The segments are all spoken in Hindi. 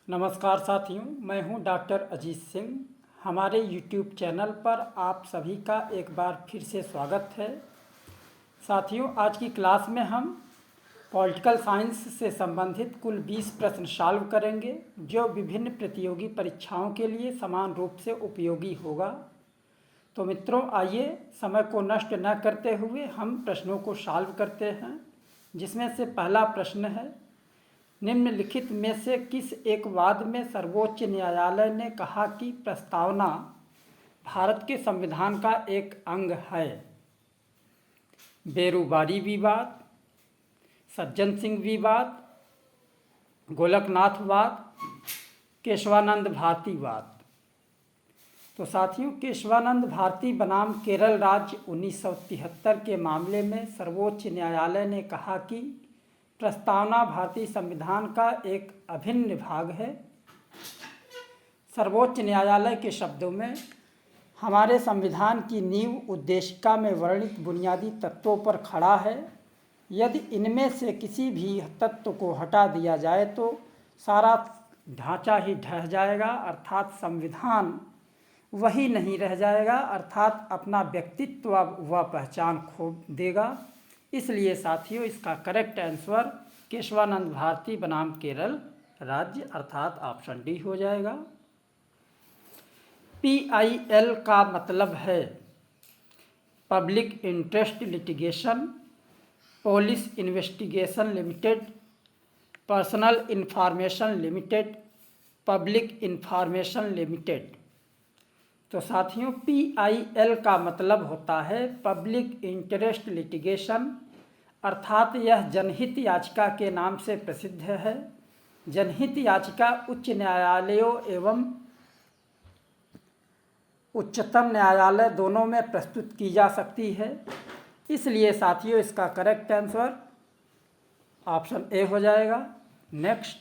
नमस्कार साथियों, मैं हूं डॉक्टर अजीत सिंह। हमारे YouTube चैनल पर आप सभी का एक बार फिर से स्वागत है। साथियों, आज की क्लास में हम पॉलिटिकल साइंस से संबंधित कुल 20 प्रश्न सॉल्व करेंगे, जो विभिन्न प्रतियोगी परीक्षाओं के लिए समान रूप से उपयोगी होगा। तो मित्रों, आइए समय को नष्ट न करते हुए हम प्रश्नों को सॉल्व करते हैं, जिसमें से पहला प्रश्न है, निम्नलिखित में से किस एक वाद में सर्वोच्च न्यायालय ने कहा कि प्रस्तावना भारत के संविधान का एक अंग है? बेरूबारी विवाद, सज्जन सिंह विवाद, गोलकनाथ वाद, केशवानंद भारती वाद। तो साथियों, केशवानंद भारती बनाम केरल राज्य 1973 के मामले में सर्वोच्च न्यायालय ने कहा कि प्रस्तावना भारतीय संविधान का एक अभिन्न भाग है। सर्वोच्च न्यायालय के शब्दों में, हमारे संविधान की नींव उद्देशिका में वर्णित बुनियादी तत्वों पर खड़ा है। यदि इनमें से किसी भी तत्व को हटा दिया जाए तो सारा ढांचा ही ढह जाएगा, अर्थात संविधान वही नहीं रह जाएगा, अर्थात अपना व्यक्तित्व व पहचान खो देगा। इसलिए साथियों, इसका करेक्ट आंसर केशवानंद भारती बनाम केरल राज्य अर्थात ऑप्शन डी हो जाएगा। PIL का मतलब है public interest litigation, police investigation limited, personal information limited, public information limited. तो साथियों, PIL का मतलब होता है पब्लिक इंटरेस्ट लिटिगेशन, अर्थात यह जनहित याचिका के नाम से प्रसिद्ध है। जनहित याचिका उच्च न्यायालयों एवं उच्चतम न्यायालय दोनों में प्रस्तुत की जा सकती है। इसलिए साथियों, इसका करेक्ट आंसर ऑप्शन ए हो जाएगा। नेक्स्ट,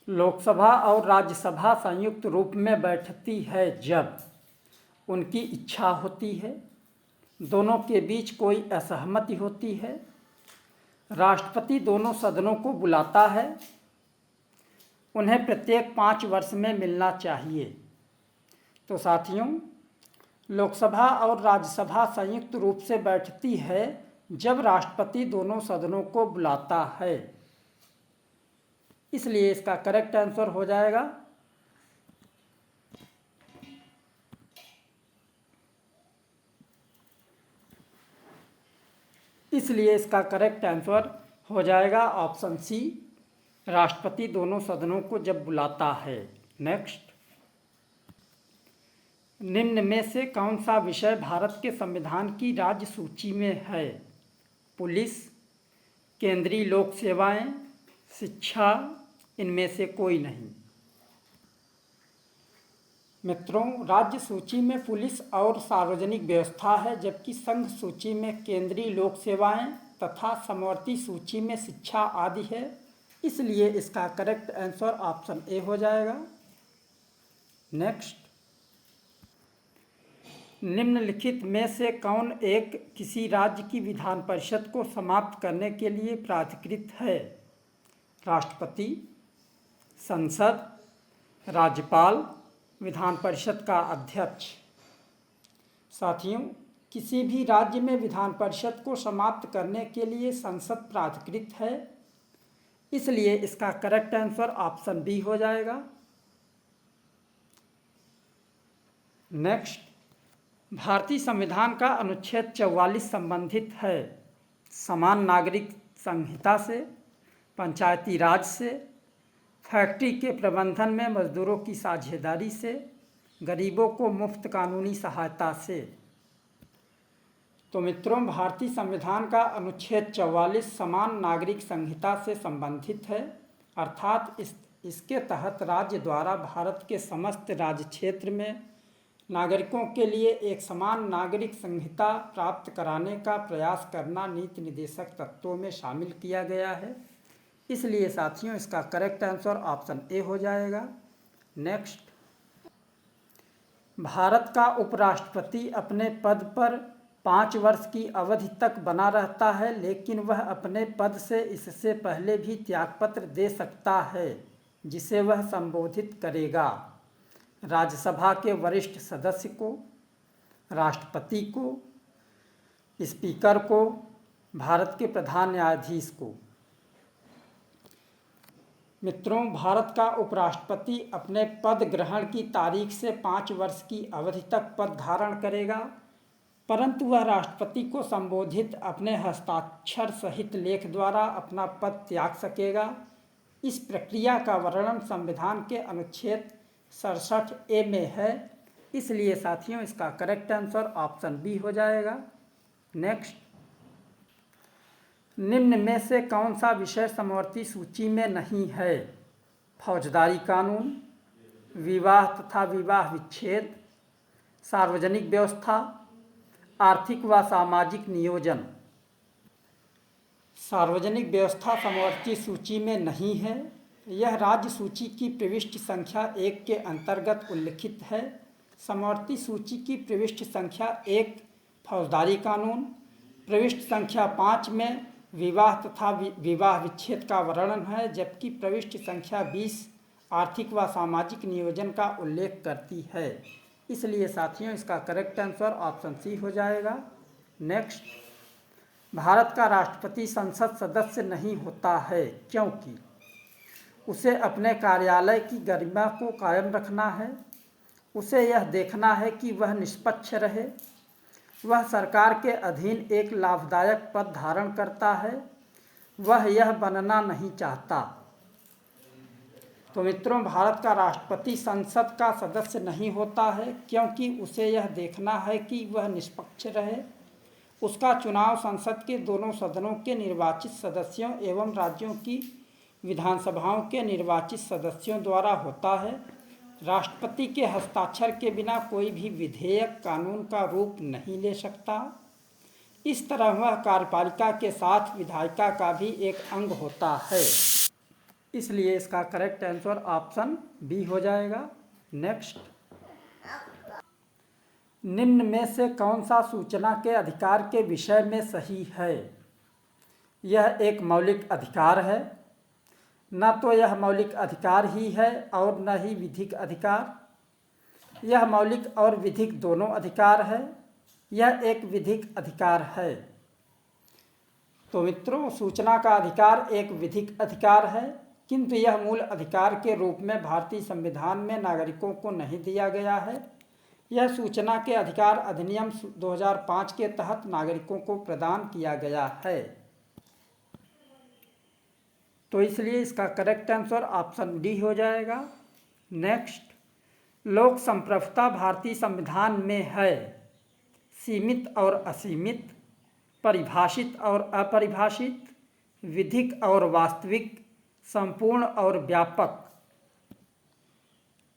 लोकसभा और राज्यसभा संयुक्त रूप में बैठती है जब उनकी इच्छा होती है, दोनों के बीच कोई असहमति होती है, राष्ट्रपति दोनों सदनों को बुलाता है, उन्हें प्रत्येक 5 वर्ष में मिलना चाहिए। तो साथियों, लोकसभा और राज्यसभा संयुक्त रूप से बैठती है जब राष्ट्रपति दोनों सदनों को बुलाता है। इसलिए इसका करेक्ट आंसर हो जाएगा ऑप्शन सी, राष्ट्रपति दोनों सदनों को जब बुलाता है। नेक्स्ट, निम्न में से कौन सा विषय भारत के संविधान की राज्य सूची में है? पुलिस, केंद्रीय लोक सेवाएं, शिक्षा, इनमें से कोई नहीं। मित्रों, राज्य सूची में पुलिस और सार्वजनिक व्यवस्था है, जबकि संघ सूची में केंद्रीय लोक सेवाएं तथा समवर्ती सूची में शिक्षा आदि है। इसलिए इसका करेक्ट आंसर ऑप्शन ए हो जाएगा। नेक्स्ट, निम्नलिखित में से कौन एक किसी राज्य की विधान परिषद को समाप्त करने के लिए प्राधिकृत है? राष्ट्रपति, संसद, राज्यपाल, विधान परिषद का अध्यक्ष। साथियों, किसी भी राज्य में विधान परिषद को समाप्त करने के लिए संसद प्राधिकृत है। इसलिए इसका करेक्ट आंसर ऑप्शन बी हो जाएगा। नेक्स्ट, भारतीय संविधान का अनुच्छेद 44 संबंधित है समान नागरिक संहिता से, पंचायती राज से, फैक्ट्री के प्रबंधन में मजदूरों की साझेदारी से, गरीबों को मुफ्त कानूनी सहायता से। तो मित्रों, भारतीय संविधान का अनुच्छेद 44 समान नागरिक संहिता से संबंधित है, अर्थात इसके तहत राज्य द्वारा भारत के समस्त राज्य क्षेत्र में नागरिकों के लिए एक समान नागरिक संहिता प्राप्त कराने का प्रयास करना नीति निर्देशक तत्वों में शामिल किया गया है। इसलिए साथियों, इसका करेक्ट आंसर ऑप्शन ए हो जाएगा। नेक्स्ट, भारत का उपराष्ट्रपति अपने पद पर 5 वर्ष की अवधि तक बना रहता है, लेकिन वह अपने पद से इससे पहले भी त्यागपत्र दे सकता है, जिसे वह संबोधित करेगा। राज्यसभा के वरिष्ठ सदस्य को, राष्ट्रपति को, स्पीकर को, भारत के प्रधान न्यायाधीश को। मित्रों, भारत का उपराष्ट्रपति अपने पद ग्रहण की तारीख से 5 वर्ष की अवधि तक पद धारण करेगा, परंतु वह राष्ट्रपति को संबोधित अपने हस्ताक्षर सहित लेख द्वारा अपना पद त्याग सकेगा। इस प्रक्रिया का वर्णन संविधान के अनुच्छेद 67A में है, इसलिए साथियों इसका करेक्ट आंसर ऑप्शन बी हो जाएगा। नेक्स्ट, निम्न में से कौन सा विषय समवर्ती सूची में नहीं है? फौजदारी कानून, विवाह तथा विवाह विच्छेद, सार्वजनिक व्यवस्था, आर्थिक व सामाजिक नियोजन। सार्वजनिक व्यवस्था समवर्ती सूची में नहीं है। यह राज्य सूची की प्रविष्टि संख्या 1 के अंतर्गत उल्लिखित है। समवर्ती सूची की प्रविष्टि संख्या 1 फौजदारी कानून, प्रविष्टि संख्या 5 में विवाह तथा विवाह विच्छेद का वर्णन है, जबकि प्रविष्टि संख्या 20 आर्थिक व सामाजिक नियोजन का उल्लेख करती है। इसलिए साथियों इसका करेक्ट आंसर ऑप्शन सी हो जाएगा। नेक्स्ट, भारत का राष्ट्रपति संसद सदस्य नहीं होता है क्योंकि उसे अपने कार्यालय की गरिमा को कायम रखना है, उसे यह देखना है कि वह निष्पक्ष रहे, वह सरकार के अधीन एक लाभदायक पद धारण करता है, वह यह बनना नहीं चाहता। तो मित्रों, भारत का राष्ट्रपति संसद का सदस्य नहीं होता है क्योंकि उसे यह देखना है कि वह निष्पक्ष रहे, उसका चुनाव संसद के दोनों सदनों के निर्वाचित सदस्यों एवं राज्यों की विधानसभाओं के निर्वाचित सदस्यों द्वारा होता है। राष्ट्रपति के हस्ताक्षर के बिना कोई भी विधेयक कानून का रूप नहीं ले सकता। इस तरह वह कार्यपालिका के साथ विधायिका का भी एक अंग होता है। इसलिए इसका करेक्ट आंसर ऑप्शन बी हो जाएगा। नेक्स्ट, निम्न में से कौन सा सूचना के अधिकार के विषय में सही है? यह एक मौलिक अधिकार है। न तो यह मौलिक अधिकार ही है और न ही विधिक अधिकार। यह मौलिक और विधिक दोनों अधिकार है। यह एक विधिक अधिकार है। तो मित्रों, सूचना का अधिकार एक विधिक अधिकार है, किंतु यह मूल अधिकार के रूप में भारतीय संविधान में नागरिकों को नहीं दिया गया है। यह सूचना के अधिकार अधिनियम 2005 के तहत नागरिकों को प्रदान किया गया है। तो इसलिए इसका करेक्ट आंसर ऑप्शन डी हो जाएगा। नेक्स्ट, लोक संप्रभुता भारतीय संविधान में है सीमित और असीमित, परिभाषित और अपरिभाषित, विधिक और वास्तविक, संपूर्ण और व्यापक।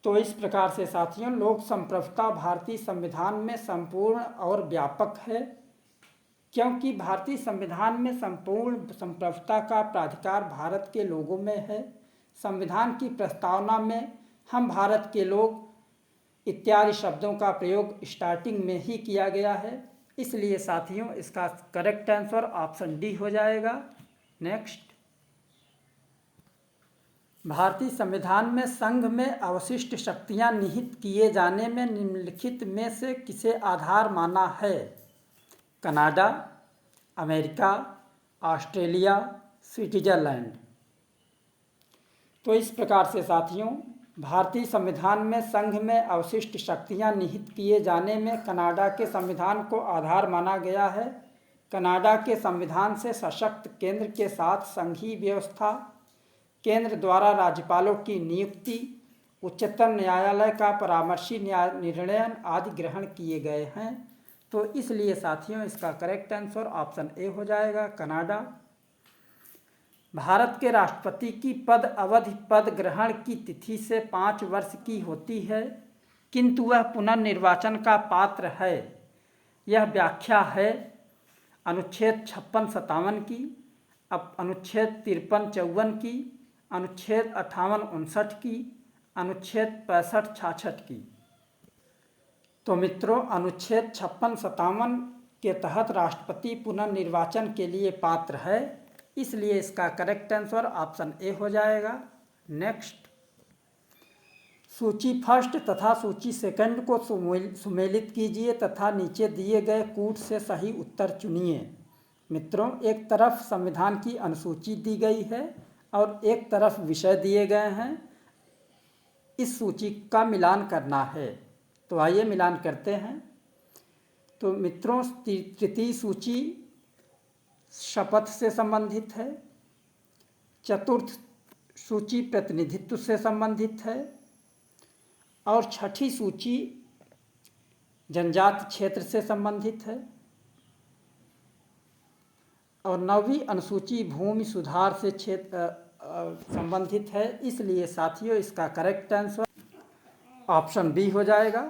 तो इस प्रकार से साथियों, लोक संप्रभुता भारतीय संविधान में संपूर्ण और व्यापक है, क्योंकि भारतीय संविधान में संपूर्ण संप्रभुता का प्राधिकार भारत के लोगों में है। संविधान की प्रस्तावना में हम भारत के लोग इत्यादि शब्दों का प्रयोग स्टार्टिंग में ही किया गया है। इसलिए साथियों इसका करेक्ट आंसर ऑप्शन डी हो जाएगा। नेक्स्ट, भारतीय संविधान में संघ में अवशिष्ट शक्तियां निहित किए जाने में निम्नलिखित में से किसे आधार माना है? Canada, America, Australia, Switzerland. तो इस प्रकार से साथियों, भारतीय संविधान में संघ में अवशिष्ट शक्तियां निहित किए जाने में कनाडा के संविधान को आधार माना गया है। कनाडा के संविधान से सशक्त केंद्र के साथ संघीय व्यवस्था, केंद्र द्वारा राज्यपालों की नियुक्ति, उच्चतम न्यायालय का परामर्शी निर्णय आदि ग्रहण किए गए हैं। तो इसलिए साथियों इसका करेक्ट आंसर ऑप्शन ए हो जाएगा, कनाडा। भारत के राष्ट्रपति की पद अवधि पद ग्रहण की तिथि से 5 वर्ष की होती है, किंतु वह पुनर्निर्वाचन का पात्र है। यह व्याख्या है अनुच्छेद 56-57 की, अनुच्छेद 53-54 की, अनुच्छेद 58-59 की, अनुच्छेद 65-66 की। तो मित्रों, अनुच्छेद 56-57 के तहत राष्ट्रपति पुनर्निर्वाचन के लिए पात्र है, इसलिए इसका करेक्ट आंसर ऑप्शन ए हो जाएगा। नेक्स्ट, सूची फर्स्ट तथा सूची सेकंड को सुमेलित कीजिए तथा नीचे दिए गए कूट से सही उत्तर चुनिए। मित्रों, एक तरफ संविधान की अनुसूची दी गई है और एक तरफ विषय दिए गए हैं। इस सूची का मिलान करना है, तो आइए मिलान करते हैं। तो मित्रों, तृतीय सूची शपथ से संबंधित है, चतुर्थ सूची प्रतिनिधित्व से संबंधित है और छठी सूची जनजाति क्षेत्र से संबंधित है और नौवीं अनुसूची भूमि सुधार से संबंधित है। इसलिए साथियों, इसका करेक्ट आंसर ऑप्शन बी हो जाएगा।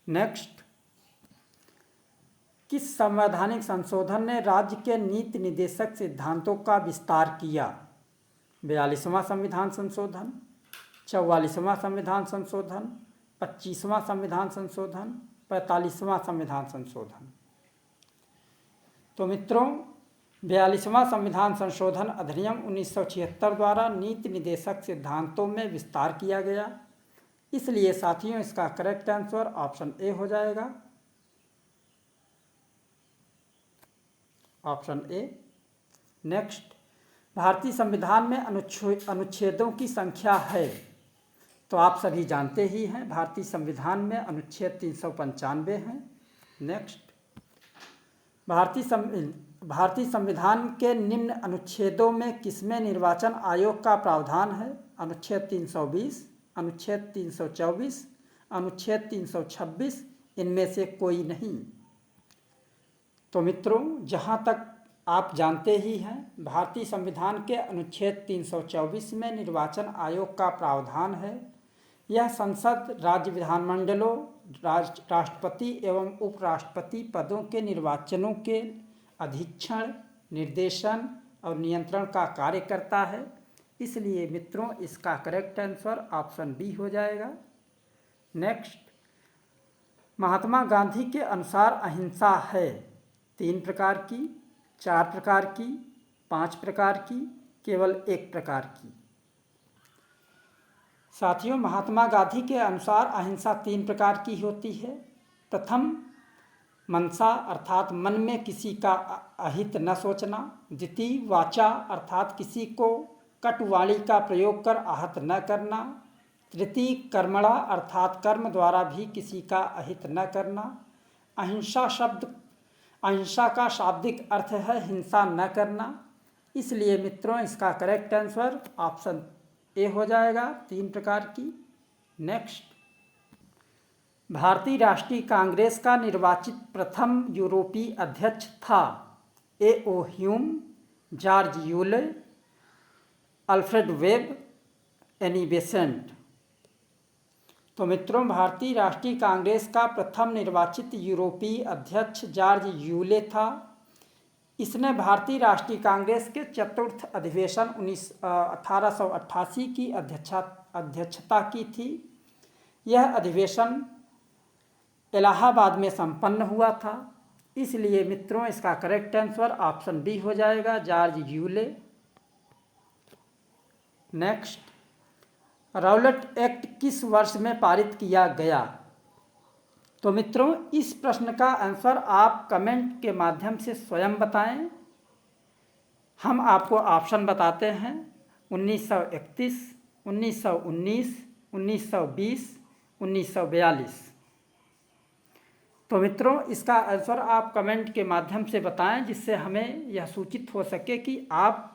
नेक्स्ट, किस संवैधानिक संशोधन ने राज्य के नीति निर्देशक सिद्धांतों का विस्तार किया? 42वां संविधान संशोधन, 44वां संविधान संशोधन, 25वां संविधान संशोधन, 45वां संविधान संशोधन। तो मित्रों, 42वां संविधान संशोधन अधिनियम 1976 द्वारा नीति निर्देशक सिद्धांतों में विस्तार किया गया, इसलिए साथियों इसका करेक्ट आंसर ऑप्शन ए हो जाएगा, ऑप्शन ए। नेक्स्ट, भारतीय संविधान में अनुच्छेदों की संख्या है, तो आप सभी जानते ही हैं, भारतीय संविधान में अनुच्छेद 395 है। नेक्स्ट, भारतीय संविधान के निम्न अनुच्छेदों में किसमें निर्वाचन आयोग का प्रावधान है? अनुच्छेद 320, अनुच्छेद 324, अनुच्छेद 326, इनमें से कोई नहीं। तो मित्रों, जहाँ तक आप जानते ही हैं, भारतीय संविधान के अनुच्छेद 324 में निर्वाचन आयोग का प्रावधान है। यह संसद, राज्य विधानमंडलों, राष्ट्रपति एवं उपराष्ट्रपति पदों के निर्वाचनों के अधीक्षण, निर्देशन और नियंत्रण का कार्य करता है। इसलिए मित्रों, इसका करेक्ट आंसर ऑप्शन बी हो जाएगा। नेक्स्ट, महात्मा गांधी के अनुसार अहिंसा है 3 प्रकार की, 4 प्रकार की, 5 प्रकार की, केवल 1 प्रकार की? साथियों, महात्मा गांधी के अनुसार अहिंसा 3 प्रकार की होती है। प्रथम, मनसा अर्थात मन में किसी का अहित न सोचना। द्वितीय, वाचा अर्थात किसी को कटुवाणी का प्रयोग कर आहत न करना। तृतीय, कर्मणा अर्थात कर्म द्वारा भी किसी का अहित न करना। अहिंसा का शाब्दिक अर्थ है हिंसा न करना। इसलिए मित्रों, इसका करेक्ट आंसर ऑप्शन ए हो जाएगा, 3 प्रकार की। नेक्स्ट, भारतीय राष्ट्रीय कांग्रेस का निर्वाचित प्रथम यूरोपीय अध्यक्ष था? A O Hume, George Yule, Alfred Webb, Annie Besant. तो मित्रों, भारतीय राष्ट्रीय कांग्रेस का प्रथम निर्वाचित यूरोपीय अध्यक्ष जॉर्ज यूले था। इसने भारतीय राष्ट्रीय कांग्रेस के चतुर्थ अधिवेशन 1888 की अध्यक्षता की थी। यह अधिवेशन इलाहाबाद में संपन्न हुआ था। इसलिए मित्रों, इसका करेक्ट आंसर ऑप्शन बी हो जाएगा, George Yule. Next, Rowlatt act किस वर्ष में पारित किया गया? तो मित्रों, इस प्रश्न का आंसर आप कमेंट के माध्यम से स्वयं बताएं। हम आपको ऑप्शन बताते हैं: 1931, 1919, 1920, 1942। तो मित्रों, इसका आंसर आप कमेंट के माध्यम से बताएं, जिससे हमें यह सूचित हो सके कि आप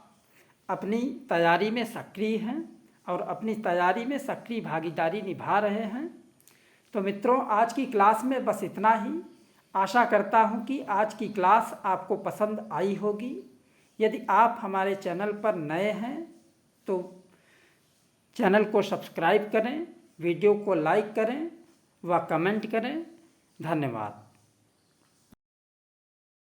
अपनी तैयारी में सक्रिय हैं और अपनी तैयारी में सक्रिय भागीदारी निभा रहे हैं। तो मित्रों, आज की क्लास में बस इतना ही। आशा करता हूं कि आज की क्लास आपको पसंद आई होगी। यदि आप हमारे चैनल पर नए हैं तो चैनल को सब्सक्राइब करें, वीडियो को लाइक करें व कमेंट करें। धन्यवाद।